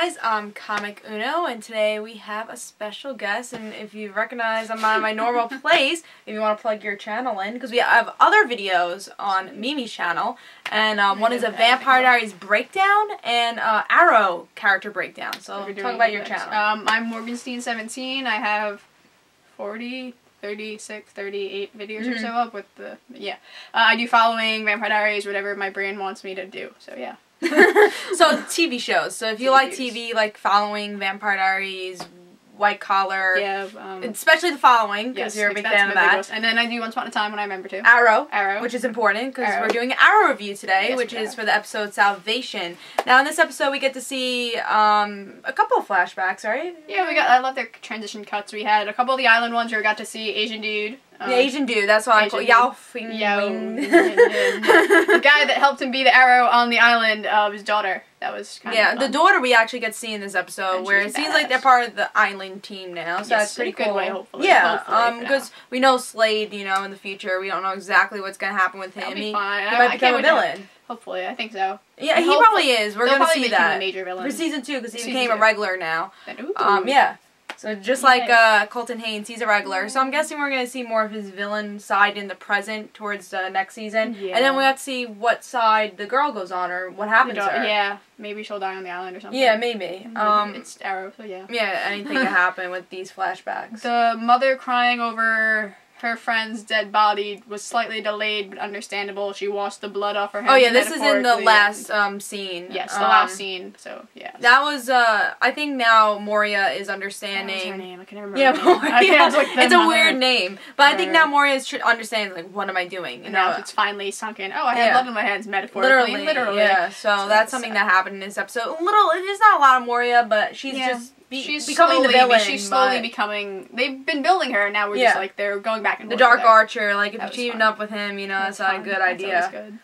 guys, I'm Comic Uno, and today we have a special guest, and if you recognize I'm not in my normal place, if you want to plug your channel in, because we have other videos on Mimi's channel, and one is a Vampire Diaries breakdown, and Arrow character breakdown, so talk about your channel. I'm Morganstein17, I have 40, 36, 38 videos or so up with the, I do following, Vampire Diaries, whatever my brain wants me to do, so yeah. So TV shows. So if you like TV, like following, Vampire Diaries, White Collar, especially the following, because you're a big fan of that. And then I do Once Upon a Time when I remember to. Arrow, which is important because we're doing an Arrow review today, which is for the episode Salvation. Now in this episode we get to see a couple of flashbacks, right? Yeah, I love their transition cuts. We had a couple of the island ones where we got to see Asian dude. The Asian dude, that's what I call Yao Fing. The guy that helped him be the Arrow on the island, his daughter. That was kind of fun. The daughter we actually get to see in this episode, where it seems like they're part of the island team now, so that's pretty cool. Good way, hopefully. Yeah, because we know Slade, you know, in the future, we don't know exactly what's going to happen with him. He might become a villain. Hopefully, I think so. Yeah, he probably is. We're going to see that. A major villain. For season 2, because he became a regular now. Ooh. Yeah. So just like Colton Haynes, he's a regular. So I'm guessing we're going to see more of his villain side in the present towards next season. Yeah. And then we have to see what side the girl goes on or what happens to her. Yeah, maybe she'll die on the island or something. Yeah, maybe. It's Arrow, so yeah. Yeah, anything can happen with these flashbacks. The mother crying over her friend's dead body was slightly delayed, but understandable. She washed the blood off her hands. Oh yeah, this is in the last scene. Yes, the last scene. So yeah. That was I think now Moria is understanding. What's her name? I can't remember. Yeah, Moria. It's a mother. Weird name, but I think now Moria is understanding like what am I doing? And now it's finally sunk in. Oh, I have blood in my hands, metaphorically, literally. Yeah. So that's something that happened in this episode. There's not a lot of Moria, but she's just. She's becoming the villain. She's slowly becoming. They've been building her, and now we're just like they're going back and forth. The Dark Archer, like if you team up with him, you know, that's not a good idea. Good.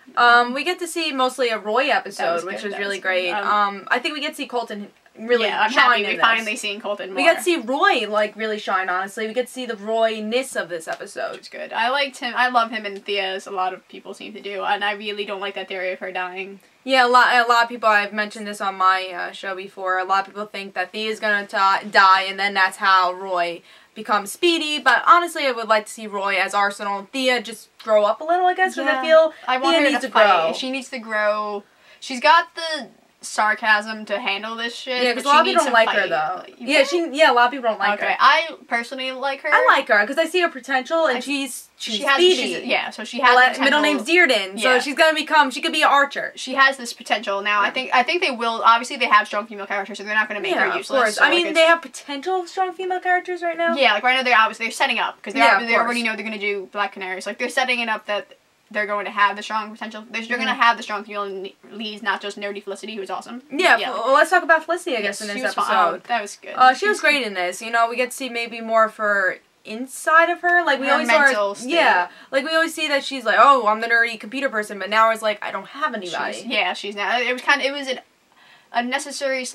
We get to see mostly a Roy episode, which was really great. I think we get to see Colton really I'm shine happy in we this. finally seen Colton more. We get to see Roy like really shine. Honestly, we get to see the Roy-ness of this episode. Which is good. I liked him. I love him and Thea, as a lot of people seem to do, and I really don't like that theory of her dying. Yeah, a lot of people, I've mentioned this on my show before, a lot of people think that Thea's gonna die, and then that's how Roy becomes Speedy, but honestly I would like to see Roy as Arsenal and Thea just grow up a little, I guess, because I feel Thea needs to grow. She needs to grow. She's got the sarcasm to handle this shit. Yeah, because a lot of people don't like her, though. Yeah, a lot of people don't like her. I personally like her. I like her, because I see her potential, and she's Speedy. So she has middle name's Dearden, so she's gonna become, she could be an archer. She has this potential. Now, I think they will, obviously they have strong female characters, so they're not gonna make her useless. Of course. So I mean, they have potential strong female characters right now? Yeah, like right now they're setting up, because they already know they're gonna do Black Canaries. Like, they're setting it up that they're going to have the strong potential. They're going to have the strong female leads, not just nerdy Felicity, who's awesome. Yeah, well, let's talk about Felicity, I guess, in this episode. That was good. She was great in this. You know, we get to see maybe more of her inside of her. Like, we always like, we always see that she's like, oh, I'm the nerdy computer person, but now it's like, I don't have anybody. She's not. It was an unnecessary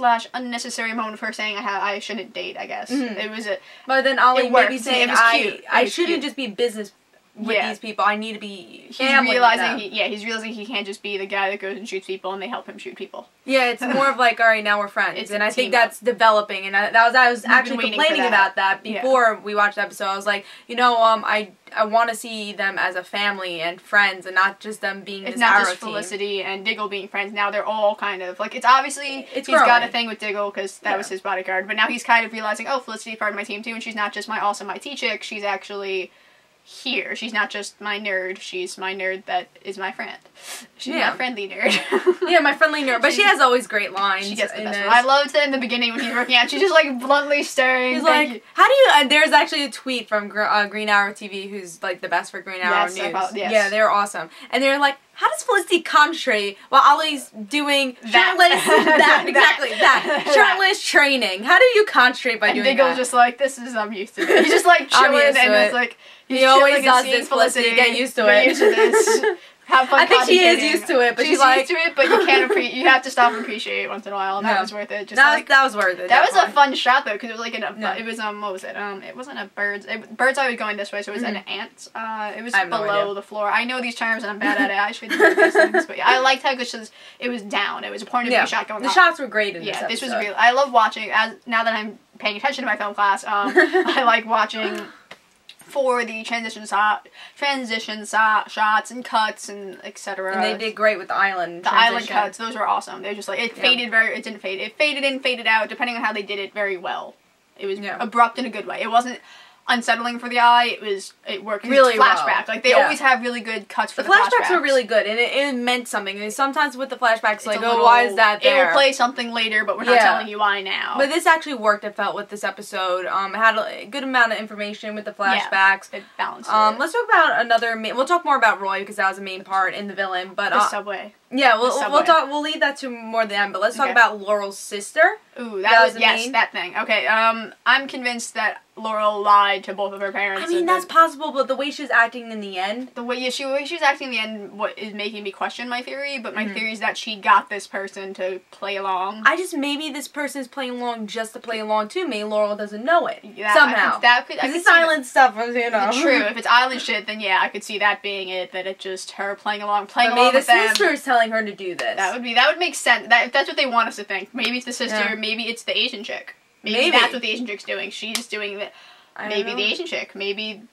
moment of her saying I shouldn't date, I guess. It was but then Ollie maybe saying I shouldn't just be business with these people. I need to be family. He's realizing he can't just be the guy that goes and shoots people and they help him shoot people. Yeah, it's more of like, all right, now we're friends, and I think that's developing. And I was actually complaining about that before we watched the episode. I was like, you know, I want to see them as a family and friends, and not just them being this Arrow team. It's not just Felicity and Diggle being friends. Now they're all kind of like, it's obviously he's got a thing with Diggle because that was his bodyguard, but now he's kind of realizing, oh, Felicity's part of my team too, and she's not just my awesome IT chick. She's actually here. She's not just my nerd. She's my nerd that is my friend. She's my friendly nerd. Yeah, my friendly nerd. But she has always great lines. She gets the best one. I loved it in the beginning when he's working out. She's just like bluntly staring. He's like, how do you... there's actually a tweet from Green Arrow TV, who's like the best for Green Arrow News. Yeah, they're awesome. And they're like, how does Felicity concentrate while Ollie's doing shirtless, shirtless training? How do you concentrate by doing that? And Diggle's just like, I'm used to it. He's just like chilling and it's like, he always does this, Felicity, get used to it. Get used to this. have fun. I think she is used to it, but she's used to it, but you can't you have to stop and appreciate it once in a while, and that was worth it. Just that was worth it. That was a fun shot though, because it was like it was what was it? It wasn't a bird's. Bird's eye was going this way, so it was an ant. It was below the floor. I know these terms and I'm bad at it. I should know these things, but yeah, I liked how it was down. It was a point of view shot going. The shots were great in this episode. This was real. I love watching. Now that I'm paying attention to my film class, I like watching for the transition shots and cuts and etc. And they did great with the island. The island cuts, those were awesome. They're just like it faded it didn't fade. It faded in, faded out, depending on how they did it very well. It was abrupt in a good way. It wasn't unsettling for the eye. It worked really flashback. Like they always have really good cuts for the flashbacks. Were really good, and it meant something. And sometimes with the flashbacks, like, why is that there? It will play something later, but we're not telling you why now. But this actually worked. I felt with this episode, it had a good amount of information with the flashbacks. It balanced. Let's talk about another. We'll talk more about Roy because that was a main part in the villain. But the subway. Yeah, we'll talk. We'll leave that to more the end. But let's talk about Laurel's sister. Ooh, that thing. Okay, I'm convinced that Laurel lied to both of her parents. I mean, that's possible, but the way she was acting in the end. The way she was acting in the end is making me question my theory, but my theory is that she got this person to play along. Maybe this person is playing along just to play along too. Maybe Laurel doesn't know it somehow. This island stuff, you know. True, if it's island shit, then yeah, I could see that being it, that it's just her playing along with them. Maybe the sister is telling her to do this. That would make sense. That's what they want us to think. Maybe it's the sister, maybe it's the Asian chick. Maybe that's what the Asian chick's doing. She's doing the the Asian chick. Maybe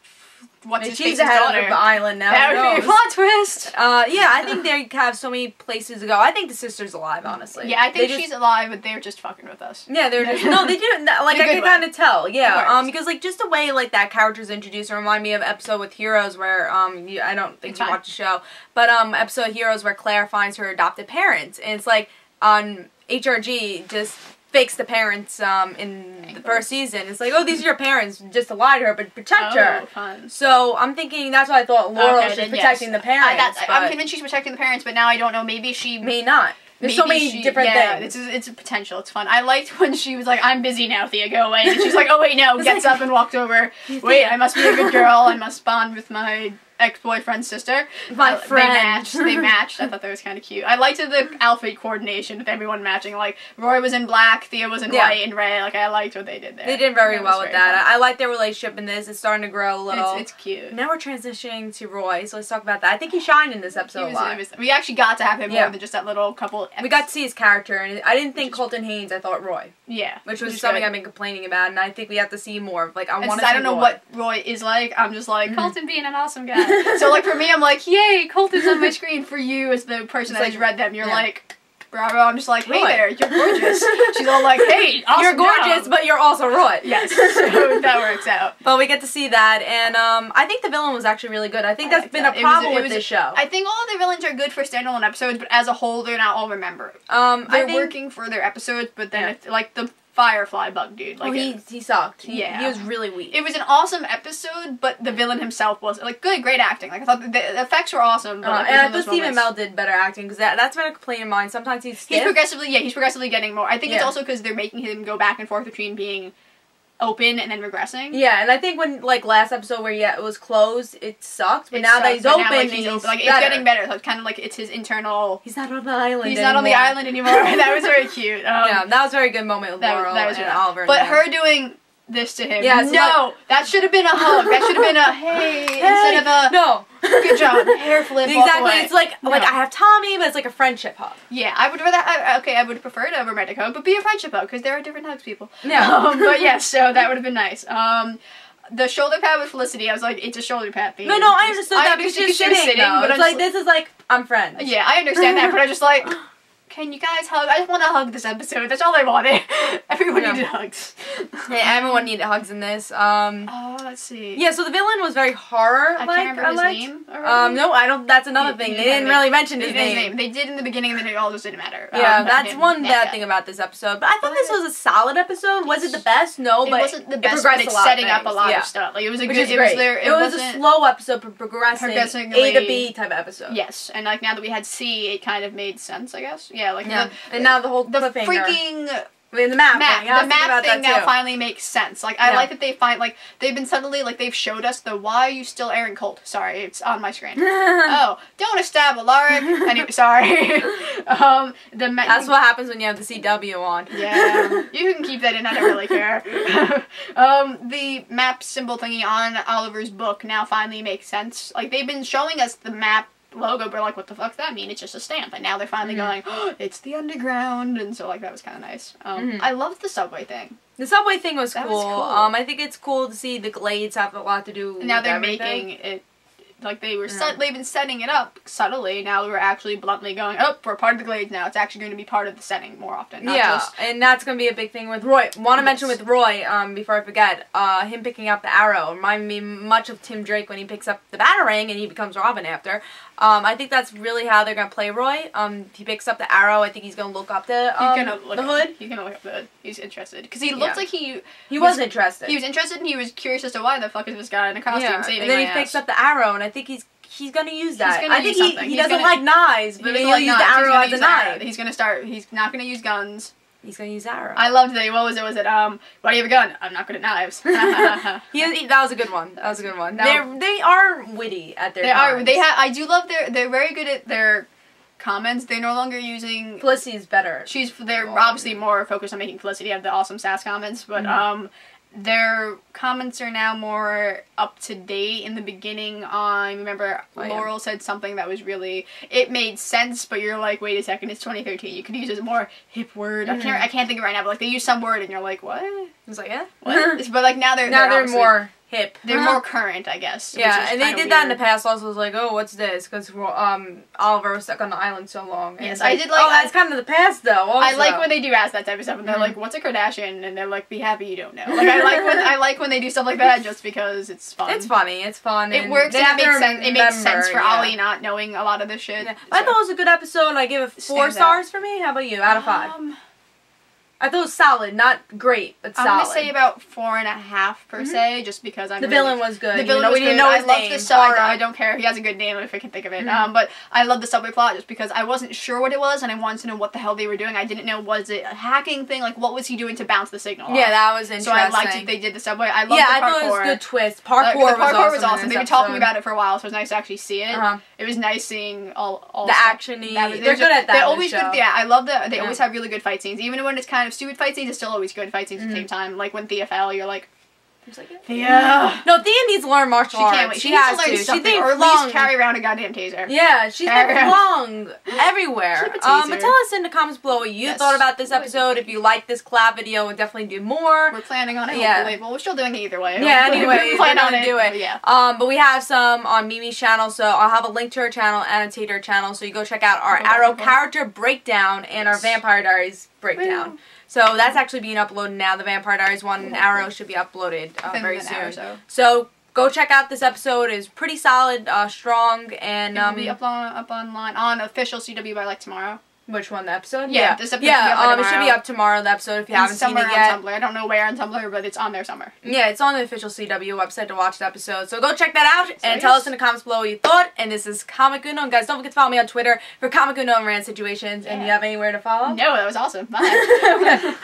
she's the head of the island now. That would be a plot twist. Yeah, I think they have so many places to go. I think the sister's alive, honestly. Yeah, I think she's alive, but they're just fucking with us. Yeah, they're just they do. Like I can kind of tell. Yeah, because like just the way like that character's introduced remind me of episode with Heroes where I don't think you watch the show, but episode Heroes where Claire finds her adopted parents, and it's like on HRG just fakes the parents in the first season. It's like, oh, these are your parents, just to lie to her, but protect her. Fun. So I'm thinking that's why I thought Laurel was protecting the parents. I'm convinced she's protecting the parents, but now I don't know. Maybe she may not. There's so many different things. It's a potential. It's fun. I liked when she was like, I'm busy now, Thea, go away. And she's like, oh, wait, no. Gets up and walks over. Wait, I must be a good girl. I must bond with my ex-boyfriend's sister. My friend. They matched. I thought that was kind of cute. I liked the outfit coordination with everyone matching. Like, Roy was in black, Thea was in white and red. Like, I liked what they did there. They did very well with that. I like their relationship in this. It's starting to grow a little. It's cute. Now we're transitioning to Roy, so let's talk about that. I think he shined in this episode a lot. We actually got to have him more than just that little couple. We got to see his character, and I didn't think Colton Haynes. I thought Roy. Yeah. Which was something I've been complaining about, and I think we have to see more. Like, I want to see I don't know what Roy is like. I'm just like, Colton being an awesome guy. So, like, for me, I'm like, yay, Colton's on my screen. For you, as the person that has read them, you're like, bravo. I'm just like, hey there, you're gorgeous. She's all like, hey, awesome you're gorgeous, but you're also Roy. Yes, so that works out. But we get to see that, and I think the villain was actually really good. I think that's been a problem with this show. I think all of the villains are good for standalone episodes, but as a whole, they're not all remembered. They're working for their episodes, but then it's like the Firefly bug dude. Like he sucked. He was really weak. It was an awesome episode, but the villain himself was like great acting. Like I thought the effects were awesome. But and I thought Stephen Amell did better acting because that's been a complaint of mine. Sometimes he's progressively getting more. I think it's also because they're making him go back and forth between being open and then regressing. Yeah, and I think when like last episode where it was closed, it sucked. But now that he's open, like it's getting better. So it's kind of like it's his internal. He's not on the island. He's not on the island anymore. That was very cute. Yeah, that was a very good moment with Laurel and Oliver. But her doing this to him. Yeah, no, that should have been a hug. That should have been a hey instead of a no. Good job. Hair flip. Exactly. It's like I have Tommy, but it's like a friendship hug. Yeah, I would rather. I would prefer a romantic hug, but be a friendship hug because there are different hugs, people. Yeah. But yes, so that would have been nice. The shoulder pad with Felicity, I was like, it's a shoulder pad thing. No, I understood that because she was sitting. But it's like this is like I'm friends. Yeah, I understand that, but I just like. Can you guys hug? I just want to hug this episode. That's all I wanted. Everyone needed hugs. Yeah, everyone needed hugs in this. Let's see. Yeah, so the villain was very horror. I can't remember his name. No, I don't. That's another thing. They didn't really mention his name. They did in the beginning, and then it all just didn't matter. Yeah, that's one bad thing about this episode. But I thought this was a solid episode. Was it the best? No, but it wasn't the best. But it's setting up a lot of stuff. Like it was a good. It was a slow episode, but progressing A to B type of episode. Yes, and like now that we had C, it kind of made sense. I guess. Yeah, like and now the whole freaking I mean, the map thing. The map thing now finally makes sense. Like, I like that they find, like, they've been suddenly, like, they've showed us the why are you still airing Colt? Sorry, it's on my screen. Oh, don't want to stab Alaric. Anyway, sorry. That's what happens when you have the CW on. Yeah, you can keep that in, I don't really care. The map symbol thingy on Oliver's book now finally makes sense. Like, they've been showing us the map logo, but we're like, what the fuck does that mean? It's just a stamp. And now they're finally going, oh, it's the underground. And so, like, that was kind of nice. I loved the subway thing. The subway thing was cool. Was cool. I think it's cool to see the glades have a lot to do with now they're everything. making it, like, they were they've been setting it up subtly. Now we're actually bluntly going, oh, we're part of the glades now. It's actually going to be part of the setting more often. And that's going to be a big thing with Roy. Want to mention with Roy, before I forget, him picking up the arrow reminded me much of Tim Drake when he picks up the Batarang and he becomes Robin after. I think that's really how they're going to play Roy. He picks up the arrow. I think he's going to look up the hood. He's going to look up the hood. He's interested. Because he looked like he was interested. He was interested and he was curious as to why the fuck is this guy in a costume saving and then he picks up the arrow and I think he's going to use that. I think he doesn't like knives, but he'll use the arrow as a knife. He's going to start, he's not going to use guns. He's going to use the arrow. I loved it. What was it? Why do you have a gun? I'm not good at knives. That was a good one. That was a good one. They are witty at their times. I do love they're very good at their comments. They're no longer using... Felicity's better. They're obviously more focused on making Felicity have the awesome sass comments, but their comments are now more up to date. In the beginning, I remember Laurel said something that was really, it made sense, but you're like, wait a second, it's 2013. You could use a more hip word. I can't think of it right now, but like they use some word and you're like, what? It's like, yeah. What? But like now they're more hip. They're more current, I guess. Yeah, and they did that in the past also. Was like, oh, what's this? Because Oliver was stuck on the island so long. Yes, like, I did like... Oh, that's kind of the past, though, also. I like when they do ask that type of stuff, and they're like, what's a Kardashian? And they're like, be happy you don't know. Like, I like when they do stuff like that just because it's fun. It's funny. It's fun. It works, and it makes sense for Ollie not knowing a lot of this shit. Yeah. So. I thought it was a good episode, and I give it 4 stars for me. How about you? Out of 5? I thought it was solid, not great, but solid. I'm gonna say about 4.5 per se, just because I'm. The villain was good. The villain was we didn't know his name. I love the subway. I don't care. He has a good name if I can think of it. But I love the subway plot just because I wasn't sure what it was, and I wanted to know what the hell they were doing. I didn't know, was it a hacking thing? Like, what was he doing to bounce the signal? Yeah, that was interesting. So I liked that they did the subway. I loved the parkour. I thought it was a good twist. Parkour was awesome. They've been talking about it for a while, so it was nice to actually see it. It was nice seeing all the action-y. They're good at that. They're always good. Yeah, I love that. They always have really good fight scenes, even when it's kind of stupid fight scenes. It's still always good fight scenes at the same time. Like when Thea fell, you're like, Thea. No, Thea needs to learn martial arts. She can't wait. She has to. She thinks or at least carry around a goddamn taser. Yeah, she's flung everywhere. But tell us in the comments below what you thought about this episode. If you like this collab video, we'll definitely do more. We're planning on it. Hopefully. Well, we're still doing it either way. Yeah. Anyway, we plan on it. Do it. Yeah. But we have some on Mimi's channel, so I'll have a link to her channel and to her channel, so you go check out our Arrow character breakdown and our Vampire Diaries breakdown. So that's actually being uploaded now. The Vampire Diaries one and Arrow should be uploaded very soon. So go check out this episode. It's pretty solid, strong, and it'll be up online on official CW by like tomorrow. Which one, the episode? Yeah, this episode it should be up tomorrow, the episode, if you haven't seen it yet. On Tumblr. I don't know where on Tumblr, but it's on there somewhere. Yeah, it's on the official CW website to watch the episode. So go check that out and tell us in the comments below what you thought. And this is Comic Uno. And guys, don't forget to follow me on Twitter for Comic Uno and Rant Situations. And you have anywhere to follow? No, that was awesome. Bye.